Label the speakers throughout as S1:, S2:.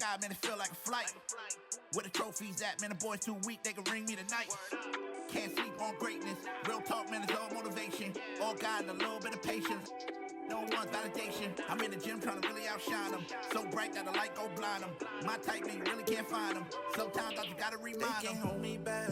S1: sky, man, it feel like a flight. Where the trophies at, man, the boys too weak, they can ring me tonight. Can't sleep on greatness. Real talk, man, it's all motivation. All God and a little bit of patience. No one's validation. I'm in the gym trying to really outshine them. So bright that the light go blind them. My type, man, you really can't find them. Sometimes I just gotta remind them. They can't hold me back.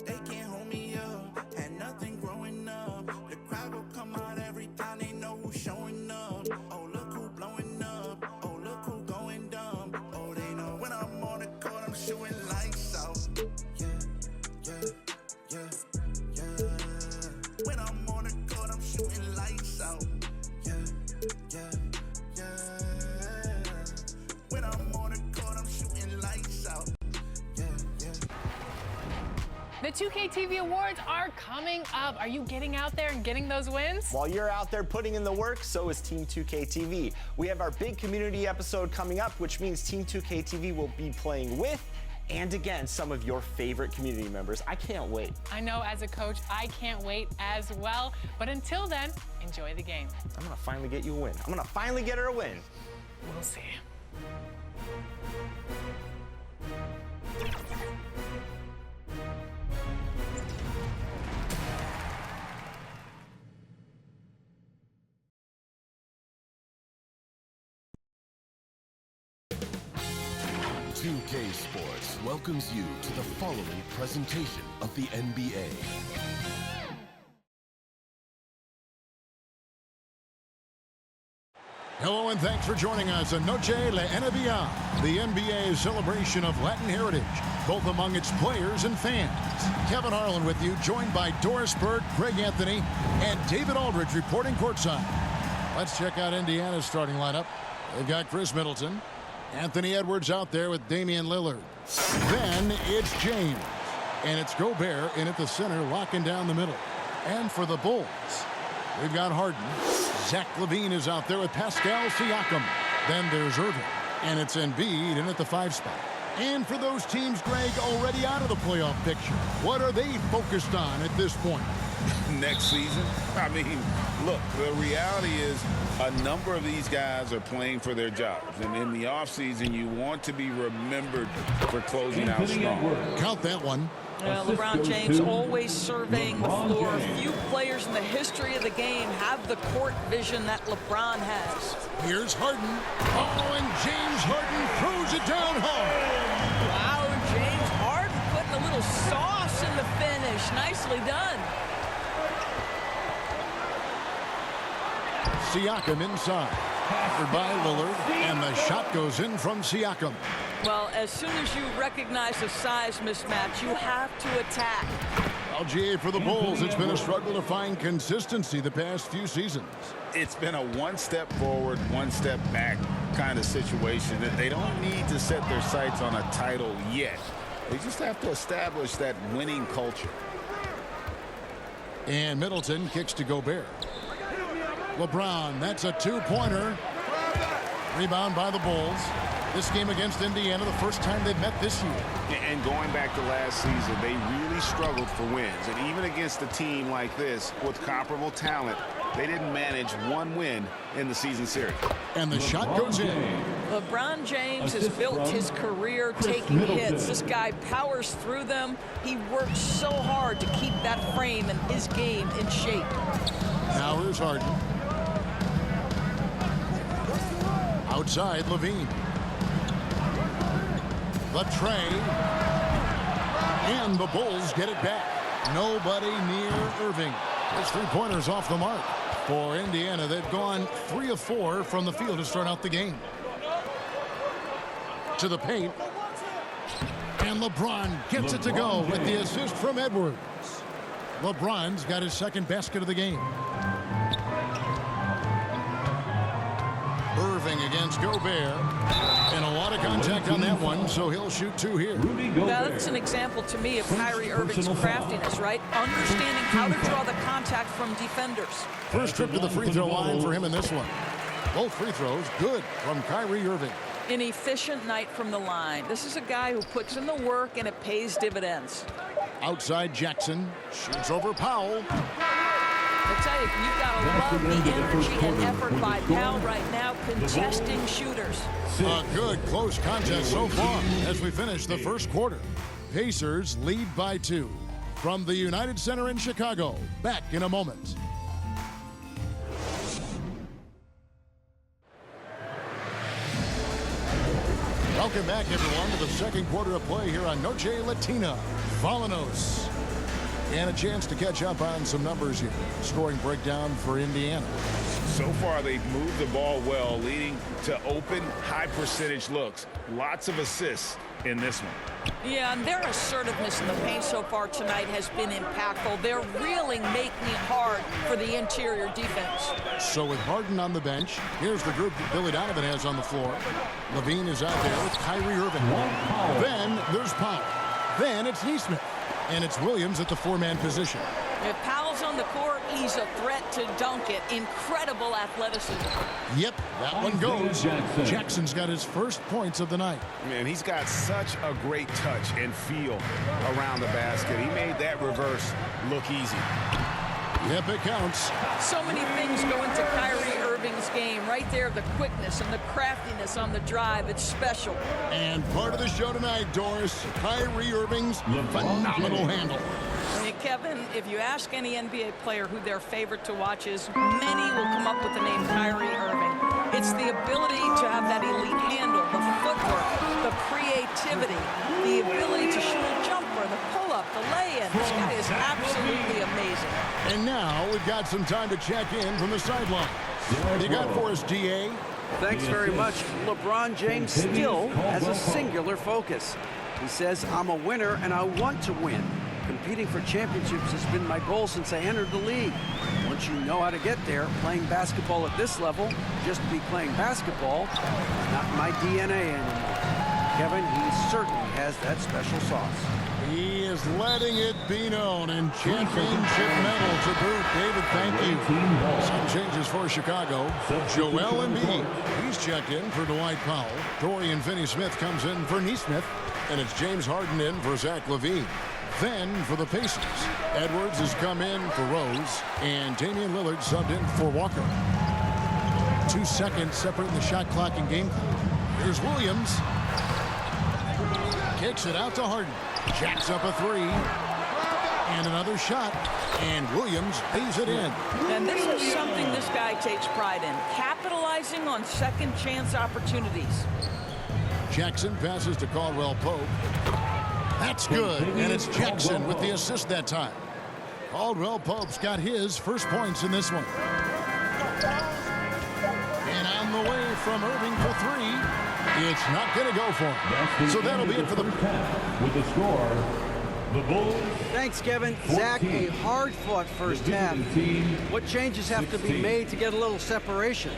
S1: They can't hold me up. Had nothing growing up. The crowd will come out every time they know who's showing up. Oh, look who blowing up. Oh, look who going dumb. Oh, they know when I'm on the court, I'm shooting lights out. Yeah, yeah. Yeah, yeah. When I'm on the court, I'm shooting lights out. Yeah, yeah, yeah. When I'm on the court, I'm shooting lights out. Yeah, yeah.
S2: The 2K TV Awards are coming up. Are you getting out there and getting those wins?
S3: While you're out there putting in the work, so is Team 2K TV. We have our big community episode coming up, which means Team 2K TV will be playing with and against some of your favorite community members. I can't wait.
S2: I know, as a coach, I can't wait as well. But until then, enjoy the game.
S3: I'm gonna finally get you a win. I'm gonna finally get her a win.
S2: We'll see.
S4: UK Sports welcomes you to the following presentation of the NBA.
S5: Hello and thanks for joining us on Noche La NBA, the NBA's celebration of Latin heritage, both among its players and fans. Kevin Harlan with you, joined by Doris Bird, Greg Anthony, and David Aldridge reporting courtside. Let's check out Indiana's starting lineup. They've got Chris Middleton. Anthony Edwards out there with Damian Lillard. Then it's James. And it's Gobert in at the center, locking down the middle. And for the Bulls, we've got Harden. Zach LaVine is out there with Pascal Siakam. Then there's Irving. And it's Embiid in at the 5 spot. And for those teams, Greg, already out of the playoff picture, what are they focused on at this point?
S6: Next season? I mean, look, the reality is a number of these guys are playing for their jobs. And in the offseason, you want to be remembered for closing out strong.
S5: Count that one.
S7: LeBron James always surveying the floor. Few players in the history of the game have the court vision that LeBron has.
S5: Here's Harden. Oh, and James Harden throws it down hard.
S7: Wow, James Harden putting a little sauce in the finish. Nicely done.
S5: Siakam inside. Covered by Lillard, and the shot goes in from Siakam.
S7: Well, as soon as you recognize the size mismatch, you have to attack.
S5: LGA for the Bulls. It's been a struggle to find consistency the past few seasons.
S6: It's been a one step forward, one step back kind of situation. That they don't need to set their sights on a title yet. They just have to establish that winning culture.
S5: And Middleton kicks to Gobert. LeBron, that's a two-pointer. Rebound by the Bulls. This game against Indiana, the first time they've met this year.
S6: And going back to last season, they really struggled for wins. And even against a team like this with comparable talent, they didn't manage one win in the season series.
S5: And the shot goes in.
S7: LeBron James has built his career taking hits. This guy powers through them. He works so hard to keep that frame and his game in shape.
S5: Now here's Harden. Outside, LaVine. The tray. And the Bulls get it back. Nobody near Irving. There's 3-pointers off the mark. For Indiana, they've gone 3 of 4 from the field to start out the game. To the paint. And LeBron gets it to go with the assist from Edwards. LeBron's got his second basket of the game. Irving against Gobert. And a lot of contact on that one, so he'll shoot 2 here.
S7: Now, that's an example to me of Kyrie Irving's craftiness, right? Understanding how to draw the contact from defenders.
S5: First trip to the free throw line for him in this one. Both free throws good from Kyrie Irving.
S7: An efficient night from the line. This is a guy who puts in the work and it pays dividends.
S5: Outside Jackson. Shoots over Powell.
S7: I tell you, you've got to love the energy and effort by Powell right now, contesting shooters.
S5: A good close contest so far as we finish the first quarter. Pacers lead by 2. From the United Center in Chicago, back in a moment. Welcome back, everyone, to the second quarter of play here on Noche Latina. Volanos. And a chance to catch up on some numbers here. Scoring breakdown for Indiana.
S6: So far, they've moved the ball well, leading to open, high-percentage looks. Lots of assists in this one.
S7: Yeah, and their assertiveness in the paint so far tonight has been impactful. They're really making it hard for the interior defense.
S5: So with Harden on the bench, here's the group that Billy Donovan has on the floor. Levine is out there with Kyrie Irving. Then there's Powell. Then it's Neesmith. And it's Williams at the 4-man position.
S7: If Powell's on the court, he's a threat to dunk it. Incredible athleticism.
S5: Yep, that one goes. Jackson's got his first points of the night.
S6: Man, he's got such a great touch and feel around the basket. He made that reverse look easy.
S5: Yep, it counts.
S7: So many things go into Kyrie Irving's game. Right there, the quickness and the craftiness on the drive. It's special.
S5: And part of the show tonight, Doris, Kyrie Irving's phenomenal handle.
S7: Hey, Kevin, if you ask any NBA player who their favorite to watch is, many will come up with the name Kyrie Irving. It's the ability to have that elite handle, the footwork, the creativity, the ability to shoot a jumper, the pull-up, the lay-in. This guy is absolutely amazing.
S5: And now we've got some time to check in from the sideline. What do you got for us, DA?
S8: Thanks very much. LeBron James still has a singular focus. He says, I'm a winner and I want to win. Competing for championships has been my goal since I entered the league. Once you know how to get there, playing basketball at this level, just to be playing basketball, is not my DNA anymore. Kevin, he certainly has that special sauce.
S5: He is letting it be known, and championship medal to boot. David, thank you. Some changes for Chicago. Joel Embiid, he's checked in for Dwight Powell. Dorian Finney-Smith comes in for Neesmith, and it's James Harden in for Zach LaVine. Then for the Pacers, Edwards has come in for Rose, and Damian Lillard subbed in for Walker. 2 seconds separating the shot clock and game clock. Here's Williams. Kicks it out to Harden. Jacks up a 3. And another shot. And Williams lays it in.
S7: And this is something this guy takes pride in, capitalizing on second chance opportunities.
S5: Jackson passes to Caldwell Pope. That's good, and it's Jackson with the assist that time. Caldwell Pope's got his first points in this one. And on the way from Irving for 3, it's not going to go for him. So that'll be it for the...
S9: With the score, the Bulls.
S8: Thanks, Kevin. Zach, a hard-fought first half. What changes have to be made to get a little separation?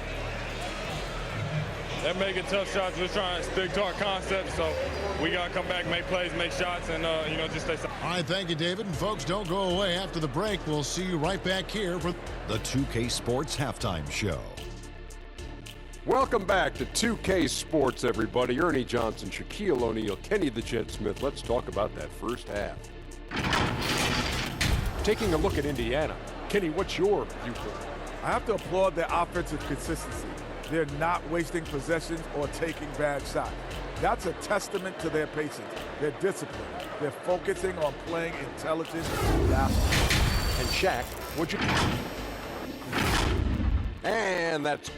S10: They're making tough shots. We're trying to stick to our concept, so we got to come back, make plays, make shots, and, just stay solid.
S5: All right, thank you, David. And folks, don't go away. After the break, we'll see you right back here for
S11: the 2K Sports Halftime Show.
S12: Welcome back to 2K Sports, everybody. Ernie Johnson, Shaquille O'Neal, Kenny the Jet Smith. Let's talk about that first half. Taking a look at Indiana. Kenny, what's your viewpoint?
S13: I have to applaud their offensive consistency. They're not wasting possessions or taking bad shots. That's a testament to their patience, their discipline. They're focusing on playing intelligent basketball.
S12: And Shaq, what'd you... And that's...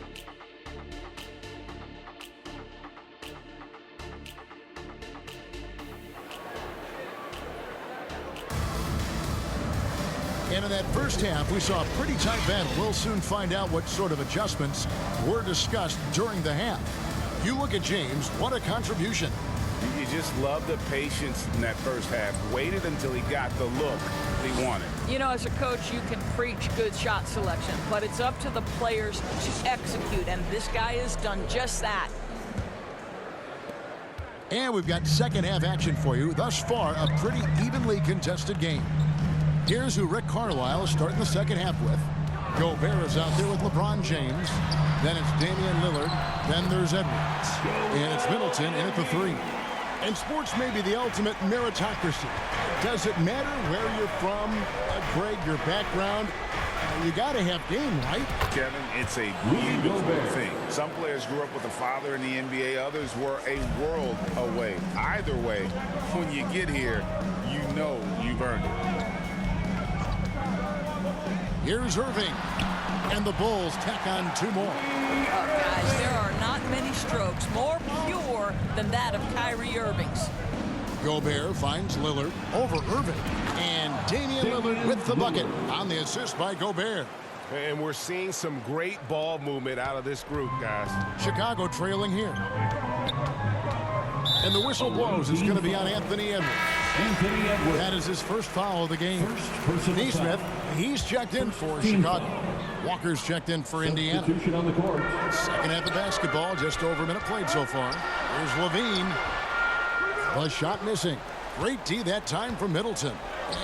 S5: And in that first half, we saw a pretty tight battle. We'll soon find out what sort of adjustments were discussed during the half. You look at James, what a contribution.
S6: You just love the patience in that first half. Waited until he got the look he wanted.
S7: You know, as a coach, you can preach good shot selection, but it's up to the players to execute, and this guy has done just that.
S5: And we've got second half action for you. Thus far, a pretty evenly contested game. Here's who Rick Carlisle is starting the second half with. Gobert is out there with LeBron James. Then it's Damian Lillard. Then there's Edwards. And it's Middleton in at the 3. And sports may be the ultimate meritocracy. Does it matter where you're from, Greg, your background? you got to have game, right?
S6: Kevin, it's a beautiful thing. Some players grew up with a father in the NBA. Others were a world away. Either way, when you get here, you know you've earned it.
S5: Here's Irving. And the Bulls tack on 2 more.
S7: Guys, there are not many strokes more pure than that of Kyrie Irving's.
S5: Gobert finds Lillard over Irving. And Damian Lillard with the bucket on the assist by Gobert.
S14: And we're seeing some great ball movement out of this group, guys.
S5: Chicago trailing here. And the whistle blows. It's going to be on Anthony Edwards. That is his first foul of the game. Neesmith, he's checked in for Chicago. Walker's checked in for Indiana. Second half of basketball, just over a minute played so far. Here's Levine. The shot missing. Great D that time from Middleton.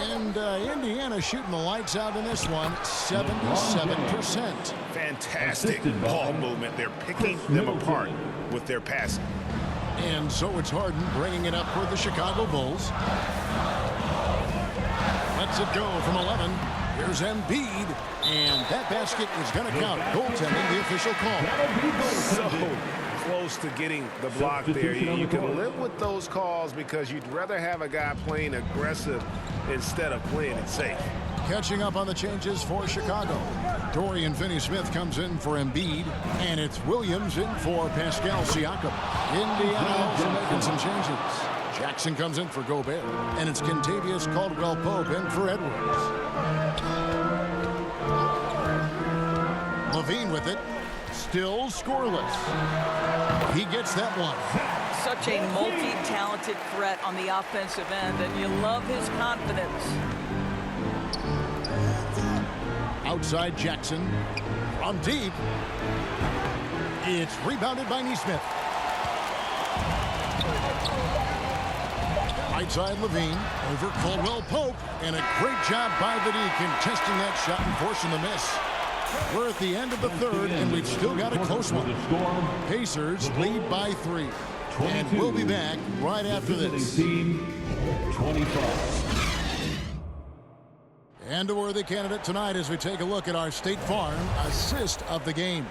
S5: And Indiana shooting the lights out in this one, 77%.
S6: Fantastic ball movement. They're picking them apart with their passing.
S5: And so it's Harden bringing it up for the Chicago Bulls. Lets it go from 11. Here's Embiid. And that basket is going to count. Goaltending, the official call.
S14: So close to getting the block there. You can live with those calls because you'd rather have a guy playing aggressive instead of playing it safe.
S5: Catching up on the changes for Chicago. Dorian Finney-Smith comes in for Embiid, and it's Williams in for Pascal Siakam. Indiana also making some changes. Jackson comes in for Gobert, and it's Kentavious Caldwell-Pope in for Edwards. Levine with it, still scoreless. He gets that one.
S7: Such a multi-talented threat on the offensive end, and you love his confidence.
S5: Outside Jackson. From deep. It's rebounded by Neesmith. Right side Levine. Over Caldwell-Pope. And a great job by the D contesting that shot and forcing the miss. We're at the end of the third, and we've still got a close one. Pacers lead by 3. And we'll be back right after this.
S9: 25.
S5: And a worthy candidate tonight as we take a look at our State Farm assist of the game.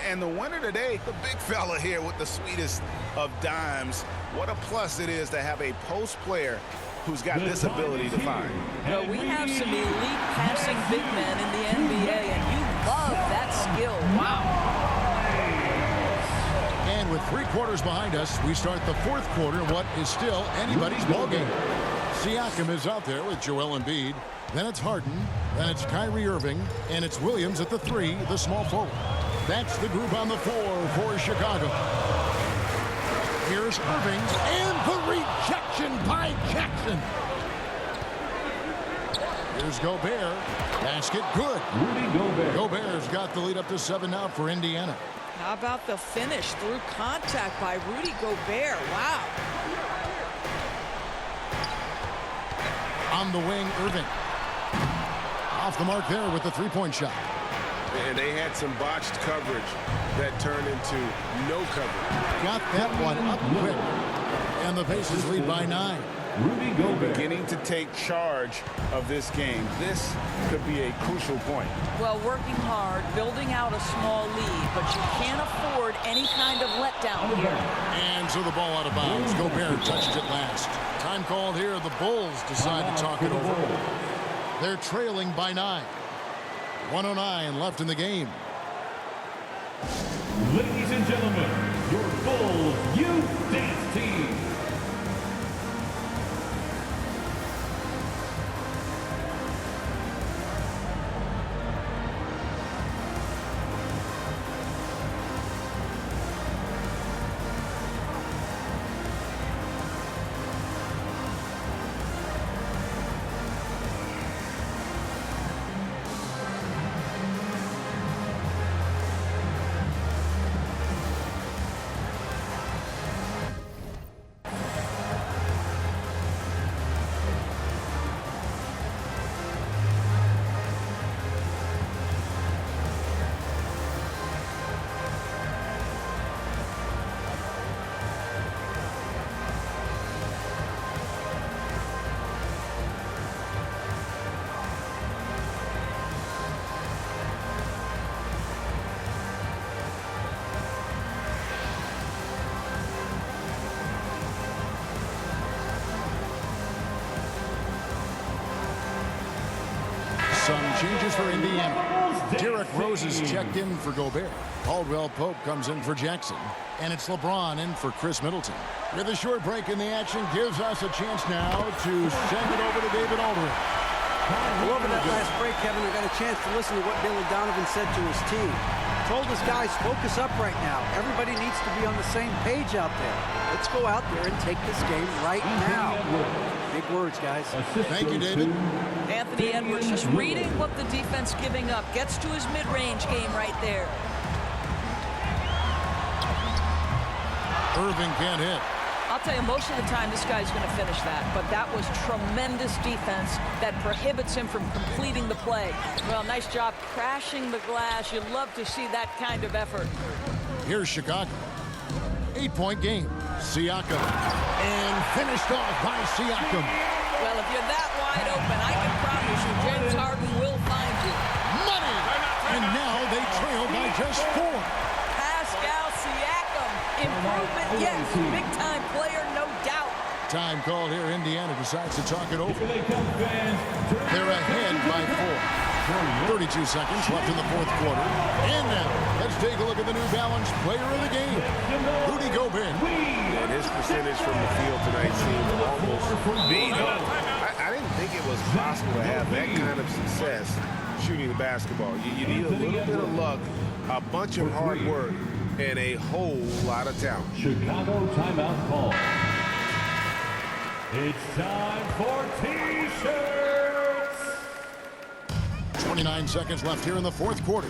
S6: And the winner today, the big fella here with the sweetest of dimes. What a plus it is to have a post player who's got this ability to find.
S7: Well, we have some elite passing big men in the NBA, and you love that skill. Wow.
S5: And with 3 quarters behind us, we start the 4th quarter in what is still anybody's ballgame. Siakam is out there with Joel Embiid. Then it's Harden. Then it's Kyrie Irving. And it's Williams at the 3, the small forward. That's the group on the 4 for Chicago. Here's Irving. And the rejection by Jackson. Here's Gobert. Basket good.
S9: Rudy Gobert.
S5: Gobert's got the lead up to 7 now for Indiana.
S7: How about the finish through contact by Rudy Gobert? Wow.
S5: On the wing, Irving. Off the mark there with the 3-point shot.
S14: And they had some botched coverage that turned into no coverage.
S5: Got that one up quick. And the Pacers lead by 9.
S9: Rudy Gobert.
S6: Beginning to take charge of this game. This could be a crucial point.
S7: Well, working hard, building out a small lead, but you can't afford any kind of letdown here.
S5: And so the ball out of bounds. Gobert touched it last. Time called here. The Bulls decide to talk it over. They're trailing by 9. 1:09 left in the game.
S9: Ladies and gentlemen, your Bulls youth dance team.
S5: Some changes for Indiana. Derrick Rose is checked in for Gobert. Caldwell Pope comes in for Jackson. And it's LeBron in for Chris Middleton. With a short break in the action, gives us a chance now to send it over to David Aldridge.
S8: Well, over that last break, Kevin, we got a chance to listen to what Billy Donovan said to his team. Told his guys, focus up right now. Everybody needs to be on the same page out there. Let's go out there and take this game right now. Big words, guys.
S5: Thank you, David.
S7: Anthony Edwards just reading what the defense giving up. Gets to his mid-range game right there.
S5: Irving can't hit.
S7: I'll tell you, most of the time this guy's going to finish that, but that was tremendous defense that prohibits him from completing the play. Well, nice job crashing the glass. You'd love to see that kind of effort.
S5: Here's Chicago. 8-point game. Siakam. And finished off by Siakam.
S7: Well, if you're that wide open, I can promise you James Harden will find you.
S5: Money! And now they trail by just 4.
S7: Pascal Siakam. Improvement, yes. Big-time player, no doubt.
S5: Time called here. Indiana decides to talk it over. They're ahead by 4. 32 seconds left in the fourth quarter. And now, let's take a look at the New Balance player of the game, Rudy Gobert.
S14: And his percentage from the field tonight seemed almost beat up. I didn't think it was possible to have that kind of success shooting the basketball. You need a little bit of luck, a bunch of hard work, and a whole lot of talent.
S9: Chicago timeout call. It's time for T-shirts.
S5: 29 seconds left here in the fourth quarter.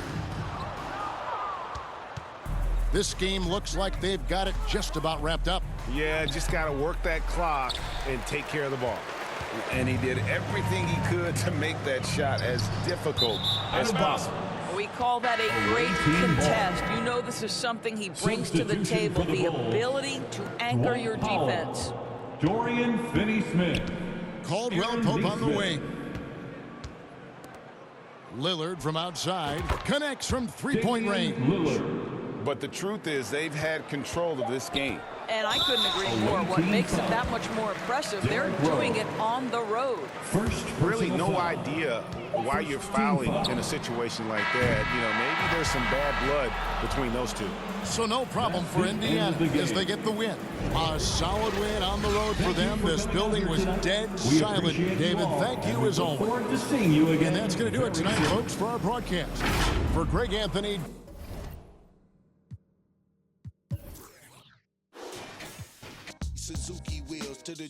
S5: This game looks like they've got it just about wrapped up.
S14: Yeah, just got to work that clock and take care of the ball. And he did everything he could to make that shot as difficult as possible.
S7: We call that a great contest. You know this is something he brings to the table, the ability to anchor your defense.
S9: Dorian Finney-Smith.
S5: Caldwell Pope on the wing. Lillard from outside connects from three-point range.
S6: But the truth is they've had control of this game.
S7: And I couldn't agree more. What makes it that much more impressive, they're doing it on the road.
S6: Really no idea why you're fouling in a situation like that. You know, maybe there's some bad blood between those two.
S5: So no problem for Indiana as they get the win. A solid win on the road for them. This building was dead silent. David, thank you as always.
S9: Forward to seeing you again.
S5: And that's going to do it tonight, folks, for our broadcast. For Greg Anthony.
S1: Suzuki wheels to the